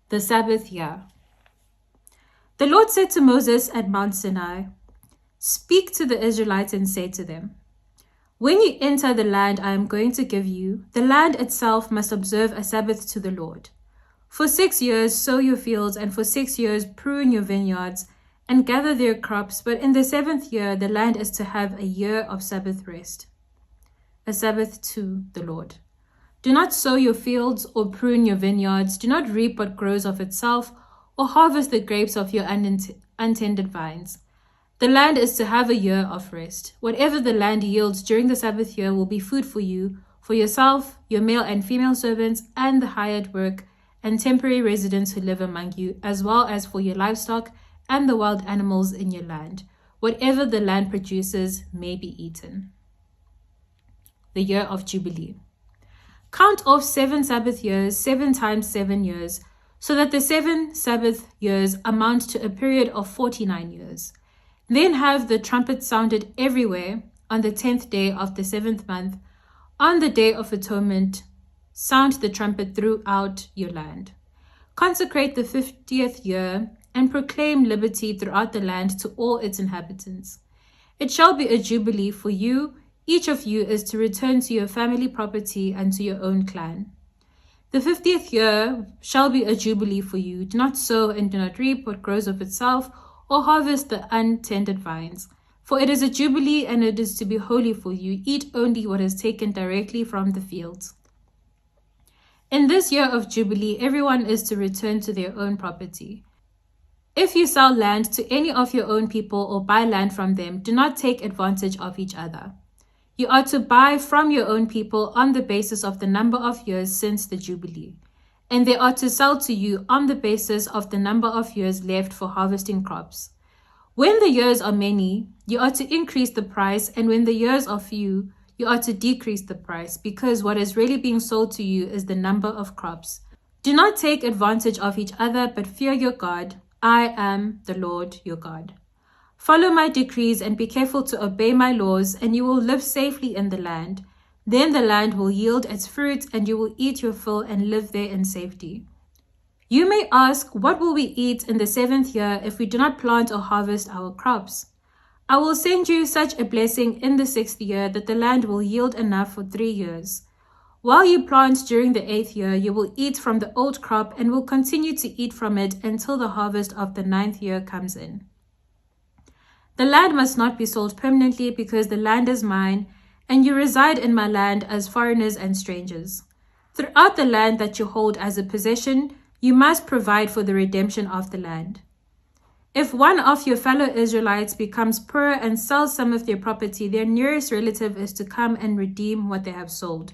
The Sabbath year. The Lord said to Moses at Mount Sinai, "Speak to the Israelites and say to them, when you enter the land I am going to give you, the land itself must observe a Sabbath to the Lord. For 6 years sow your fields, and for 6 years prune your vineyards, and gather their crops, but in the 7th year the land is to have a year of Sabbath rest. A Sabbath to the Lord. Do not sow your fields or prune your vineyards. Do not reap what grows of itself, or harvest the grapes of your untended vines. The land is to have a year of rest. Whatever the land yields during the Sabbath year will be food for you, for yourself, your male and female servants, and the hired work and temporary residents who live among you, as well as for your livestock and the wild animals in your land. Whatever the land produces may be eaten." The year of Jubilee. Count off 7 Sabbath years, 7 times 7 years, so that the 7 Sabbath years amount to a period of 49 years. Then have the trumpet sounded everywhere on the 10th day of the 7th month. On the Day of Atonement, sound the trumpet throughout your land. Consecrate the 50th year and proclaim liberty throughout the land to all its inhabitants. It shall be a jubilee for you. Each of you is to return to your family property and to your own clan. The 50th year shall be a jubilee for you. Do not sow and do not reap what grows of itself, or harvest the untended vines. For it is a jubilee, and it is to be holy for you. Eat only what is taken directly from the fields. In this year of jubilee, everyone is to return to their own property. If you sell land to any of your own people or buy land from them, do not take advantage of each other. You are to buy from your own people on the basis of the number of years since the Jubilee, and they are to sell to you on the basis of the number of years left for harvesting crops. When the years are many, you are to increase the price, and when the years are few, you are to decrease the price, because what is really being sold to you is the number of crops. Do not take advantage of each other, but fear your God. I am the Lord your God. Follow my decrees and be careful to obey my laws, and you will live safely in the land. Then the land will yield its fruit, and you will eat your fill and live there in safety. You may ask, what will we eat in the 7th year if we do not plant or harvest our crops? I will send you such a blessing in the 6th year that the land will yield enough for 3 years. While you plant during the 8th year, you will eat from the old crop and will continue to eat from it until the harvest of the 9th year comes in. The land must not be sold permanently, because the land is mine, and you reside in my land as foreigners and strangers. Throughout the land that you hold as a possession, you must provide for the redemption of the land. If one of your fellow Israelites becomes poor and sells some of their property, their nearest relative is to come and redeem what they have sold.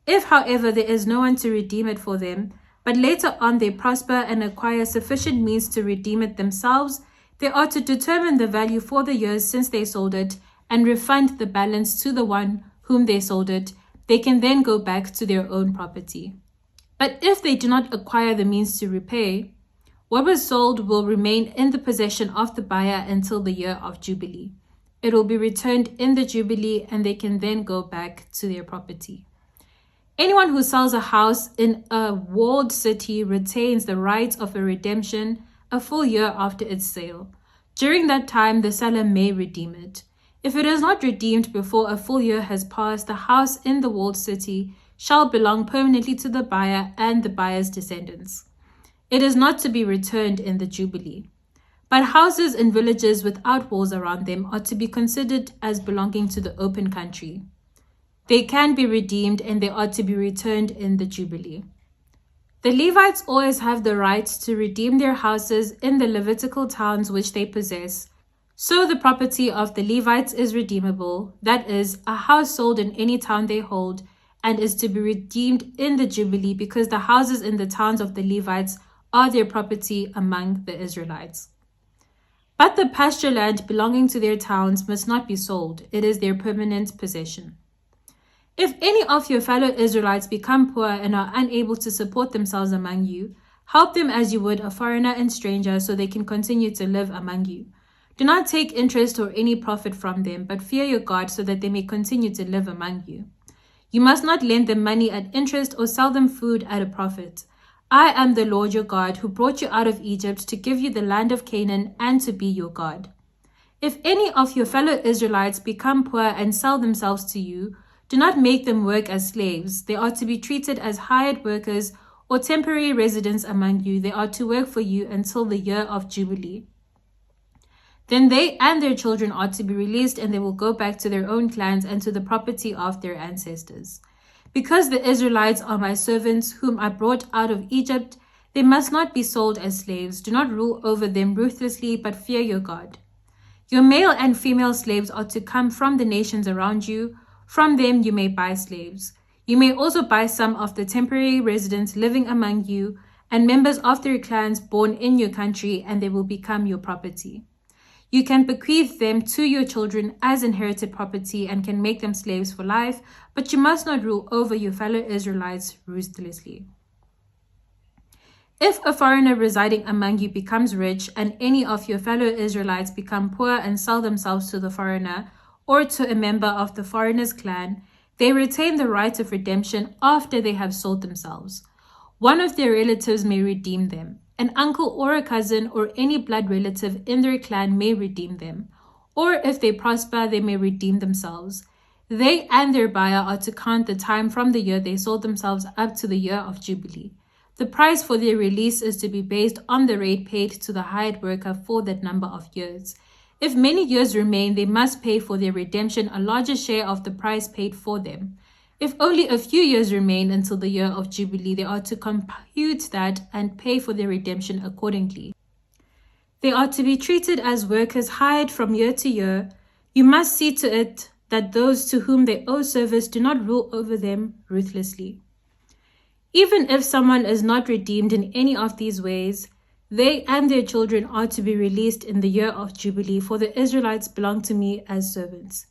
If, however, there is no one to redeem it for them, but later on they prosper and acquire sufficient means to redeem it themselves, they are to determine the value for the years since they sold it and refund the balance to the one whom they sold it. They can then go back to their own property. But if they do not acquire the means to repay, what was sold will remain in the possession of the buyer until the year of Jubilee. It will be returned in the Jubilee, and they can then go back to their property. Anyone who sells a house in a walled city retains the right of a redemption a full year after its sale. During that time, the seller may redeem it. If it is not redeemed before a full year has passed, the house in the walled city shall belong permanently to the buyer and the buyer's descendants. It is not to be returned in the Jubilee. But houses in villages without walls around them are to be considered as belonging to the open country. They can be redeemed, and they are to be returned in the Jubilee. The Levites always have the right to redeem their houses in the Levitical towns which they possess. So the property of the Levites is redeemable, that is, a house sold in any town they hold, and is to be redeemed in the Jubilee, because the houses in the towns of the Levites are their property among the Israelites. But the pasture land belonging to their towns must not be sold. It is their permanent possession. If any of your fellow Israelites become poor and are unable to support themselves among you, help them as you would a foreigner and stranger, so they can continue to live among you. Do not take interest or any profit from them, but fear your God, so that they may continue to live among you. You must not lend them money at interest or sell them food at a profit. I am the Lord your God who brought you out of Egypt to give you the land of Canaan and to be your God. If any of your fellow Israelites become poor and sell themselves to you, do not make them work as slaves. They are to be treated as hired workers or temporary residents among you. They are to work for you until the year of Jubilee. Then they and their children are to be released, and they will go back to their own clans and to the property of their ancestors. Because the Israelites are my servants, whom I brought out of Egypt, they must not be sold as slaves. Do not rule over them ruthlessly, but fear your God. Your male and female slaves are to come from the nations around you. From them you may buy slaves. You may also buy some of the temporary residents living among you and members of their clans born in your country, and they will become your property. You can bequeath them to your children as inherited property and can make them slaves for life, but you must not rule over your fellow Israelites ruthlessly. If a foreigner residing among you becomes rich and any of your fellow Israelites become poor and sell themselves to the foreigner or to a member of the foreigner's clan, they retain the right of redemption after they have sold themselves. One of their relatives may redeem them. An uncle or a cousin or any blood relative in their clan may redeem them. Or if they prosper, they may redeem themselves. They and their buyer are to count the time from the year they sold themselves up to the year of Jubilee. The price for their release is to be based on the rate paid to the hired worker for that number of years. If many years remain, they must pay for their redemption a larger share of the price paid for them. If only a few years remain until the year of Jubilee, they are to compute that and pay for their redemption accordingly. They are to be treated as workers hired from year to year. You must see to it that those to whom they owe service do not rule over them ruthlessly. Even if someone is not redeemed in any of these ways, they and their children are to be released in the year of Jubilee, for the Israelites belong to me as servants.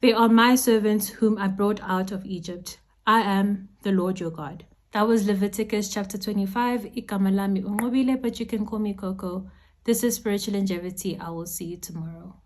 They are my servants whom I brought out of Egypt. I am the Lord your God. That was Leviticus chapter 25. Igama lami Unqobile, but you can call me Coco. This is Spiritual Longevity. I will see you tomorrow.